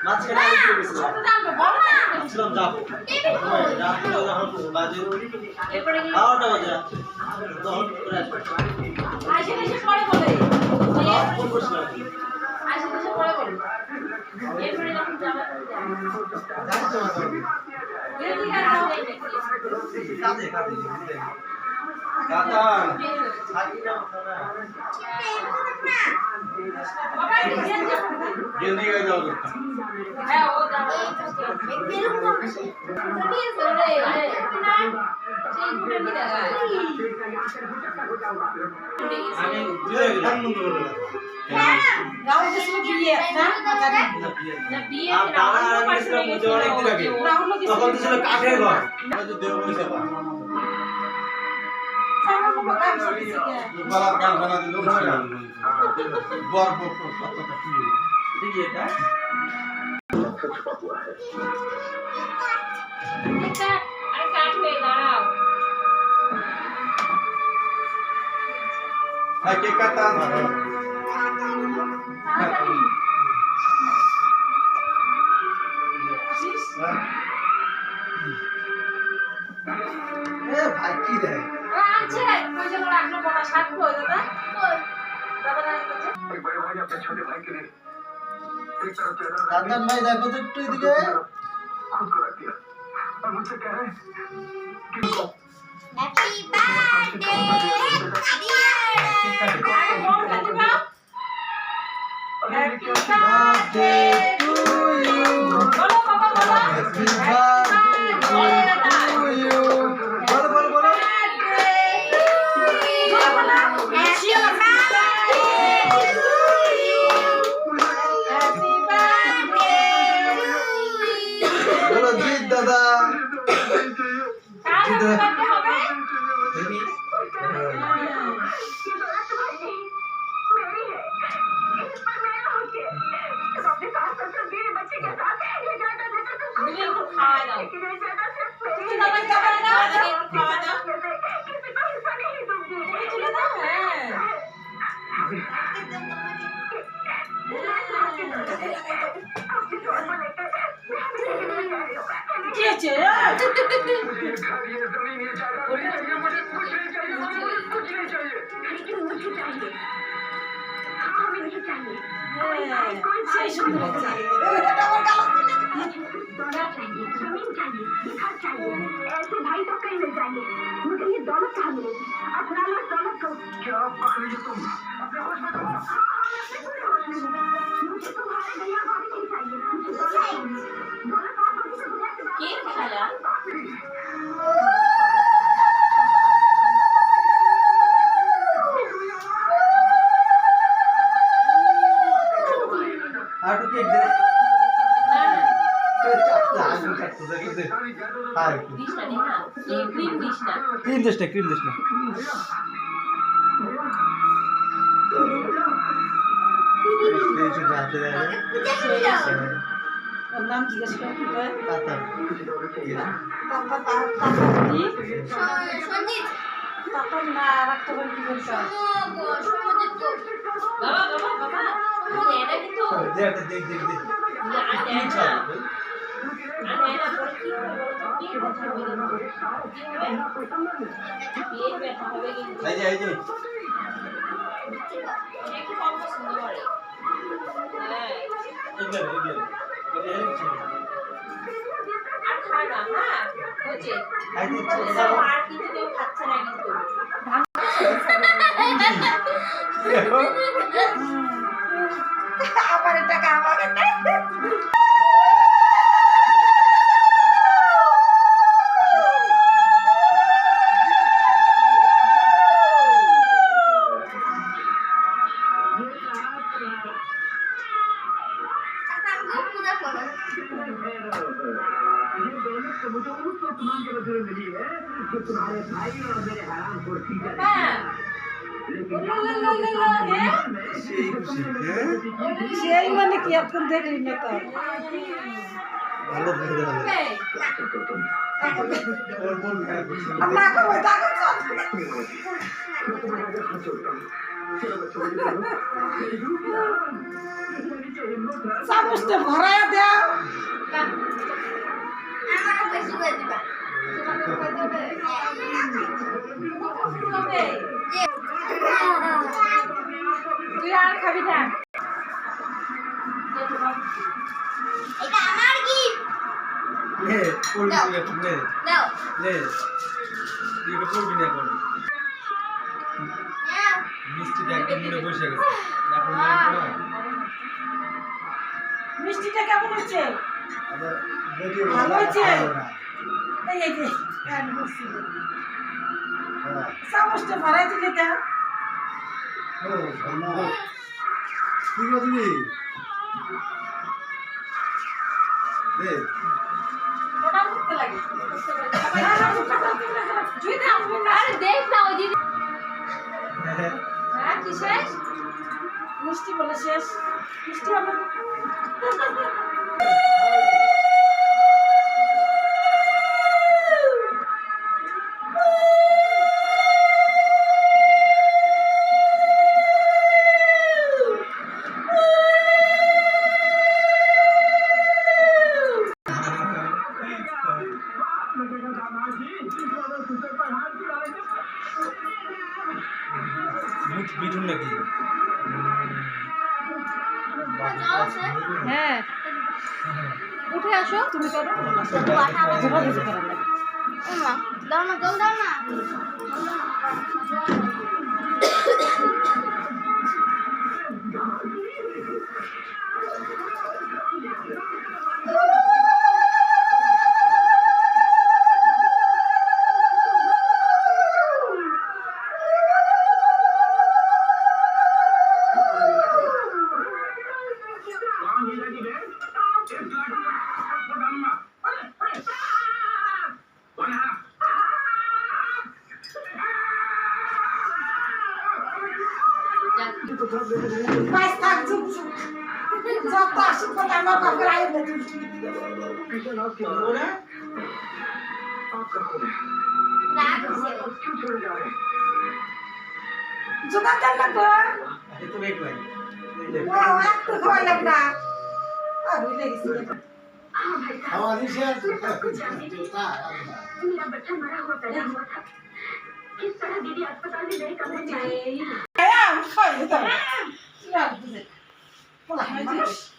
মাঝখানে আমি চলে গেছিলাম ছিলাম যাবো রাত্রে যখন বাজে 12টা বাজে তখন এসে পরে বলে ফোন করছিলাম এসে পরে বলে এরপরে যখন যাবে জানি তো কাজে কাদা থাকি না বাবা জলদি গিয়ে যাও হ্যাঁ ও যাবে আমি দুই খান বন্ধ করে রাহুল কিছু বিয়ে না না বিয়ে রাহুল পাশে গেছে রাহুল কিছু তখন তো ছিল কাঠের ঘর হয়তো দেব পয়সা পা বালা কান খানা দিল বর বর কতটা কি দেখি এটা আরে কাটবে দাঁড়াও है के काटा তাড়াতাড়ি এ ভাই কি রে আচ্ছা কই যেন রাখলো বড় শাক কই দাদা কই দাদা রাখছে बड़े भाई अपने छोटे भाई के लिए एक तरफ चेहरा কান্দান ভাই দেখো তো একটু এদিকে खुद को रख दिया और मुझसे कह रहे हैं कि उनको Happy birthday, dear. আরে বল কাটি বাপ হ্যাপি বার্থডে টু ইউ বলো বাবা বলো হ্যাপি বার্থডে টু ইউ বলো বলো বলো বলো জিৎ দাদা দেখি ये घर ये जमीन ये जायदाद नहीं चाहिए मुझे कुछ नहीं चाहिए मुझे कुछ नहीं चाहिए लेकिन मुझे चाहिए हाँ हमें नहीं चाहिए कोई भाई दौलत चाहिए जमीन चाहिए घर चाहिए ऐसे भाई तो कहीं मिल जाएंगे मुझे ये दौलत कहाँ मिलेगी अपना लो दौलत को क्या पकड़ी हो तुम अपने होश में तुम मुझे तुम्हारे भैया भाभी नहीं चाहिए मुझे दौलत चाहिए दौलत आप मुझे दुनिया से কে খালা আর তো কেক দে তো চাপটা আমি কাটতে দেখি দে আর দিস না নেহা এই ক্রিম দিস না ক্রিম দিস না এই যে যাতে দেয় ওর নাম জিজ্ঞেস কর কি কয় তাতা কি সঞ্জিত তারপর না রাখতে পারি কি বলছ বাবা বাবা বাবা এটা কিন্তু দে এটা দেখ কি কথা বলে বিয়ে ব্যথা হবে কিন্তু এই যে একটু কম পছন্দ করে হ্যাঁ আর খায় না হ্যাঁ বুঝছে আর কিন্তু কেউ খাচ্ছে না কিন্তু আমার টাকা আমার मुझे उस सामान के बदले मिली है जो तुम्हारे भाई और मेरे हराम को সেই মানে কি এখন দেখলি না তো ভালো ধরে ভালো না করবে তা করছো চামচটা ভরায়া দাও তুই আর খাবি না লে পড়বি তুই এখন লে লে তুই এটা পড়বি না এখন মিষ্টিটা একদম মনে বসে গেছে এখন না মিষ্টিটা কেমন হচ্ছে আবার যদিও ভালো হয়েছে? ভালো না। এই যে আর বসছি হ্যাঁ। চামচটা ভরাই দিলে দাও ও, ধন্যবাদ। কি গো তুমি? দে, ওটা উঠতে লাগে জুই দাও আরে দেখ না ওই দিদি হ্যাঁ কি শেষ মিষ্টি বলে শেষ মিষ্টি হবে মিঠুন নাকি হ্যাঁ উঠে আসো তুমি করো দাও না জল দাও না বাস থাক চুপ চুপ যত আসি কথা আমার বাপের আয় না তুই ওরে आपका खून है क्यों छोड़े जा रहे हैं জোগাড় দেন লাগবে এই তো বেক ভাই ও একটু খাওয়াই লাগবে না আর হইলে গেছি খাওয়া দিছে? मेरा बच्चा मरा हुआ पैदा हुआ था किस तरह दीदी अस्पताल में मेरे कमरे में आई এই খাই দাও কি আর বুঝে বলা হয়